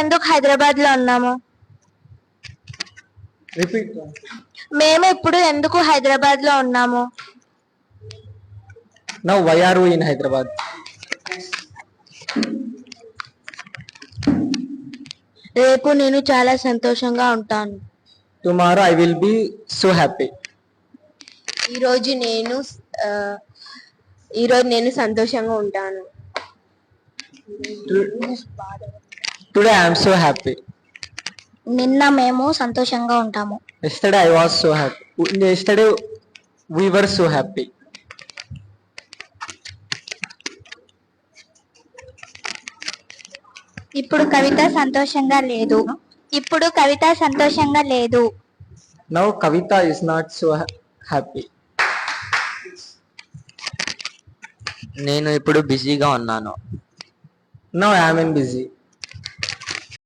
ఎందుకు హైదరాబాద్ లో ఉన్నాము? రిపీట్. మేము ఇప్పుడు ఎందుకు హైదరాబాద్ లో ఉన్నాము? Now why are you in Hyderabad? రేపు నేను చాలా సంతోషంగా ఉంటాను. Tomorrow I will be so happy. ఈరోజు నేను ఈరోజు నేను సంతోషంగా ఉంటాను. Today I am so happy. నిన్న మేము సంతోషంగా ఉంటాము. Yesterday I was so happy. Yesterday we were so happy. ఇప్పుడు కవిత సంతోషంగా లేదు. ఇప్పుడు కవిత సంతోషంగా లేదు. Now Kavita is not so happy. నేను ఇప్పుడు బిజీగా ఉన్నాను. Now I am in busy.